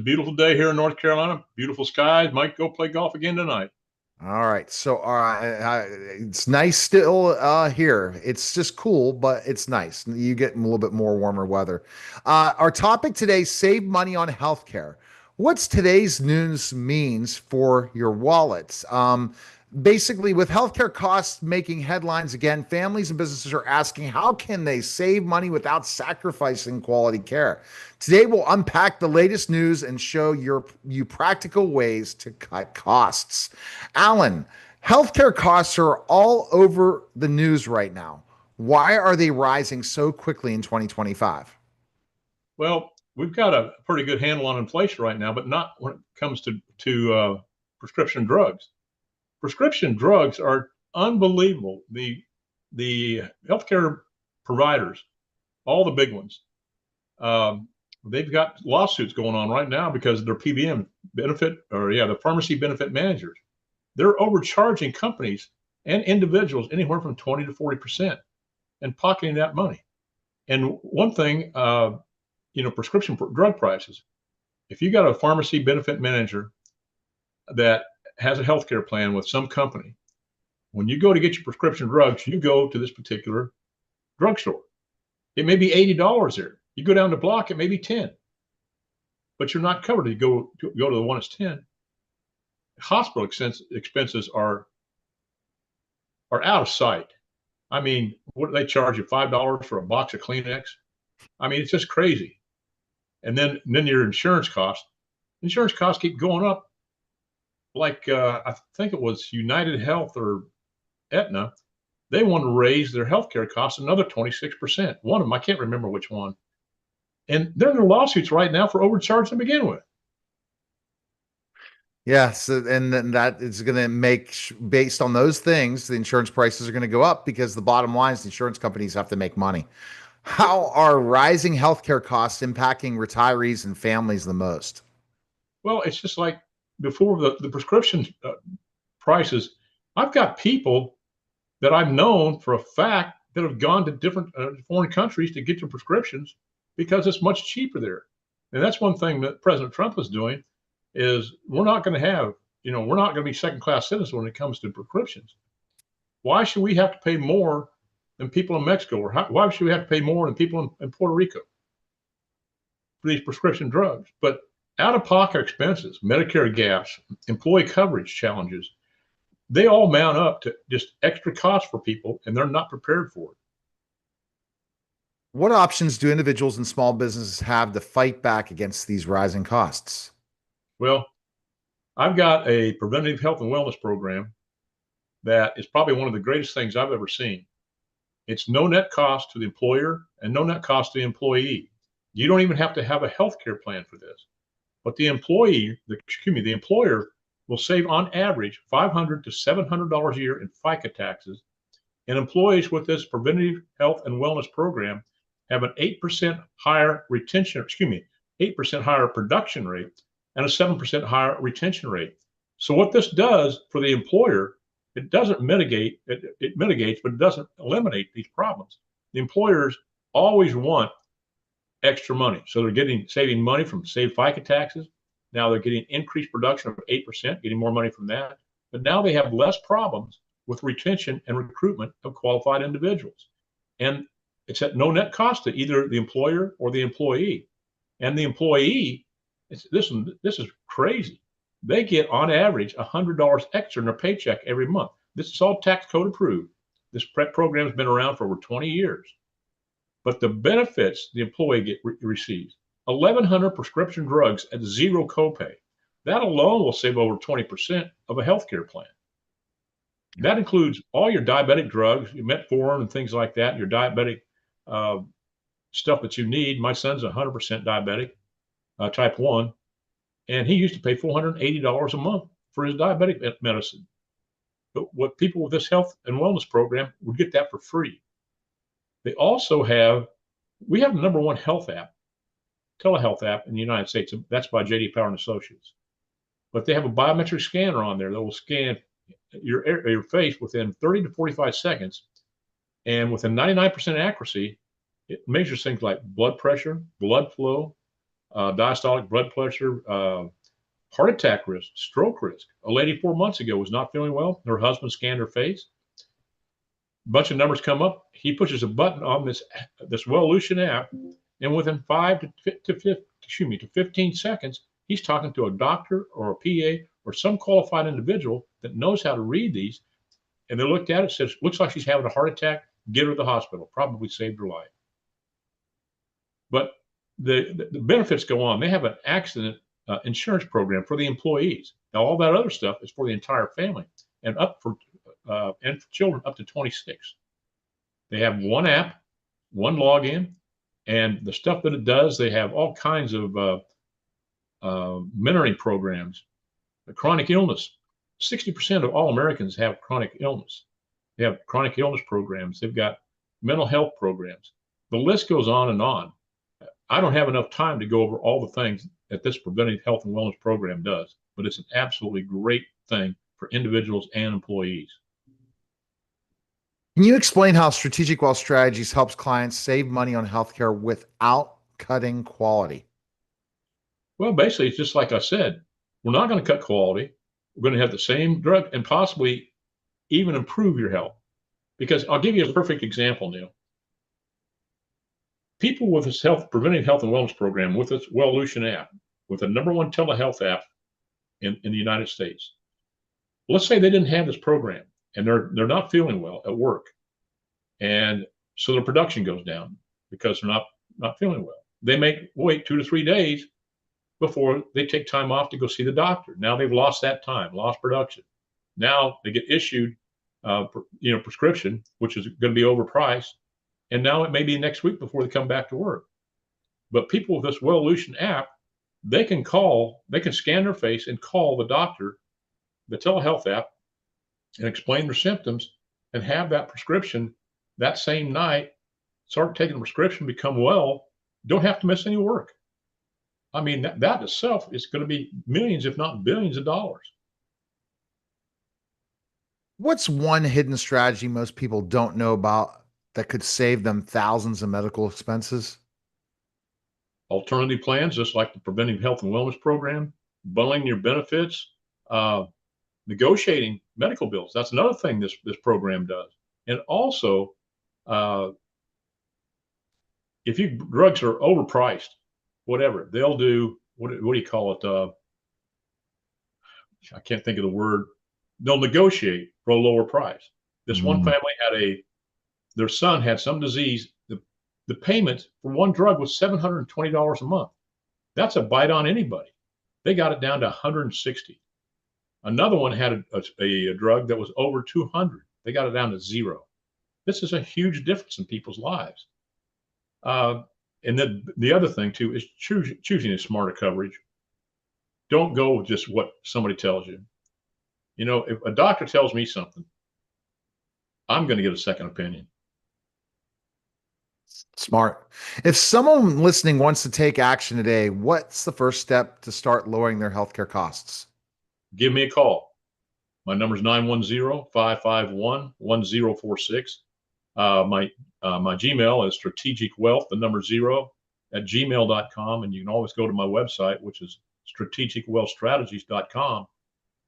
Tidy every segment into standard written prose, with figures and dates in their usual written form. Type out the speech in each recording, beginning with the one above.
beautiful day here in North Carolina. Beautiful skies. Might go play golf again tonight. All right. So it's nice still here. It's just cool, but it's nice. You get a little bit more warmer weather. Our topic today, save money on healthcare. What's today's news means for your wallets? Basically, with healthcare costs making headlines again, families and businesses are asking how can they save money without sacrificing quality care? Today, we'll unpack the latest news and show you practical ways to cut costs. Alan, healthcare costs are all over the news right now. Why are they rising so quickly in 2025? Well, we've got a pretty good handle on inflation right now, but not when it comes to prescription drugs. Prescription drugs are unbelievable. The healthcare providers, all the big ones, they've got lawsuits going on right now because their PBM the pharmacy benefit managers, they're overcharging companies and individuals anywhere from 20 to 40% and pocketing that money. And one thing, prescription drug prices, if you got a pharmacy benefit manager that has a healthcare plan with some company, when you go to get your prescription drugs, you go to this particular drugstore. It may be $80 there. You go down the block, it may be 10, but you're not covered. You go to the one that's 10. Hospital expenses are out of sight. I mean, what do they charge you? $5 for a box of Kleenex? I mean, it's just crazy. And then your insurance costs keep going up. Like I think it was United Health or Aetna, they want to raise their healthcare costs another 26%. One of them, I can't remember which one. And they're in their lawsuits right now for overcharge to begin with. Yes, and then that is going to make, based on those things, the insurance prices are going to go up because the bottom line is the insurance companies have to make money. How are rising healthcare costs impacting retirees and families the most? Well, it's just like before the prescription prices. I've got people that I've known for a fact that have gone to different foreign countries to get their prescriptions because it's much cheaper there. And that's one thing that President Trump is doing is we're not going to be second-class citizens when it comes to prescriptions. Why should we have to pay more than people in Mexico? Or why should we have to pay more than people in Puerto Rico for these prescription drugs? But out-of-pocket expenses, Medicare gaps, employee coverage challenges, they all mount up to just extra costs for people, and they're not prepared for it. What options do individuals and small businesses have to fight back against these rising costs? Well, I've got a preventative health and wellness program that is probably one of the greatest things I've ever seen. It's no net cost to the employer and no net cost to the employee. You don't even have to have a healthcare plan for this. But the employer will save on average $500 to $700 a year in FICA taxes. And employees with this preventative health and wellness program have an 8% higher 8% higher production rate and a 7% higher retention rate. So what this does for the employer, it doesn't mitigate, it mitigates, but it doesn't eliminate these problems. The employers always want extra money. So they're saving money from saved FICA taxes. Now they're getting increased production of 8%, getting more money from that. But now they have less problems with retention and recruitment of qualified individuals. And it's at no net cost to either the employer or the employee. And the employee, this is crazy. They get on average $100 extra in their paycheck every month. This is all tax code approved. This program has been around for over 20 years. But the benefits the employee receives, 1,100 prescription drugs at zero copay. That alone will save over 20% of a healthcare plan. That includes all your diabetic drugs, your metformin and things like that, your diabetic stuff that you need. My son's 100% diabetic, type 1, and he used to pay $480 a month for his diabetic medicine. But what people with this health and wellness program would get that for free. We have the number one telehealth app in the United States. That's by J.D. Power and Associates. But they have a biometric scanner on there that will scan your face within 30 to 45 seconds. And with a 99% accuracy, it measures things like blood pressure, blood flow, diastolic blood pressure, heart attack risk, stroke risk. A lady 4 months ago was not feeling well. Her husband scanned her face. A bunch of numbers come up. He pushes a button on this Welllution app, and within 15 seconds, he's talking to a doctor or a PA or some qualified individual that knows how to read these. And they looked at it, says, looks like she's having a heart attack. Get her to the hospital. Probably saved her life. But the benefits go on. They have an accident insurance program for the employees. Now, all that other stuff is for the entire family and for children up to 26. They have one app, one login, and the stuff that it does, they have all kinds of mentoring programs, chronic illness. 60% of all Americans have chronic illness. They have chronic illness programs. They've got mental health programs. The list goes on and on. I don't have enough time to go over all the things that this preventive health and wellness program does, but it's an absolutely great thing for individuals and employees. Can you explain how Strategic Wealth Strategies helps clients save money on healthcare without cutting quality? Well, basically, it's just like I said, we're not going to cut quality. We're going to have the same drug and possibly even improve your health. Because I'll give you a perfect example, Neil. People with this preventive health and wellness program, with this Welllution app, with the #1 telehealth app in the United States, let's say they didn't have this program and they're not feeling well at work, and so their production goes down because they're not feeling well. They may wait 2 to 3 days before they take time off to go see the doctor. Now they've lost that time, lost production. Now they get issued, prescription, which is going to be overpriced, and now it may be next week before they come back to work. But people with this Welllution app, they can scan their face and call the doctor, the telehealth app, and explain their symptoms and have that prescription that same night, start taking the prescription, become well, don't have to miss any work. I mean, that itself is going to be millions, if not billions of dollars. What's one hidden strategy most people don't know about that could save them thousands of medical expenses? Alternative plans, just like the preventive health and wellness program, bundling your benefits, negotiating medical bills. That's another thing this program does. And also, if drugs are overpriced, whatever, they'll do, what do you call it? I can't think of the word. They'll negotiate for a lower price. This one family their son had some disease. The payment for one drug was $720 a month. That's a bite on anybody. They got it down to $160. Another one had a drug that was over $200. They got it down to $0. This is a huge difference in people's lives. And then the other thing too is choosing a smarter coverage. Don't go with just what somebody tells you. If a doctor tells me something, I'm going to get a second opinion. Smart. If someone listening wants to take action today, what's the first step to start lowering their healthcare costs? Give me a call. My number is 910-551-1046. My Gmail is strategicwealth0 @gmail.com, and you can always go to my website, which is strategicwealthstrategies.com.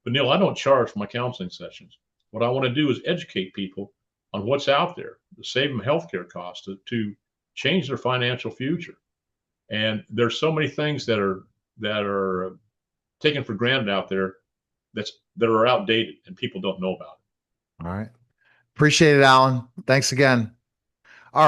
But Neil, I don't charge for my counseling sessions. What I want to do is educate people on what's out there to save them healthcare costs, to change their financial future. And there's so many things that are taken for granted out there that are outdated and people don't know about it. All right. Appreciate it, Alan. Thanks again.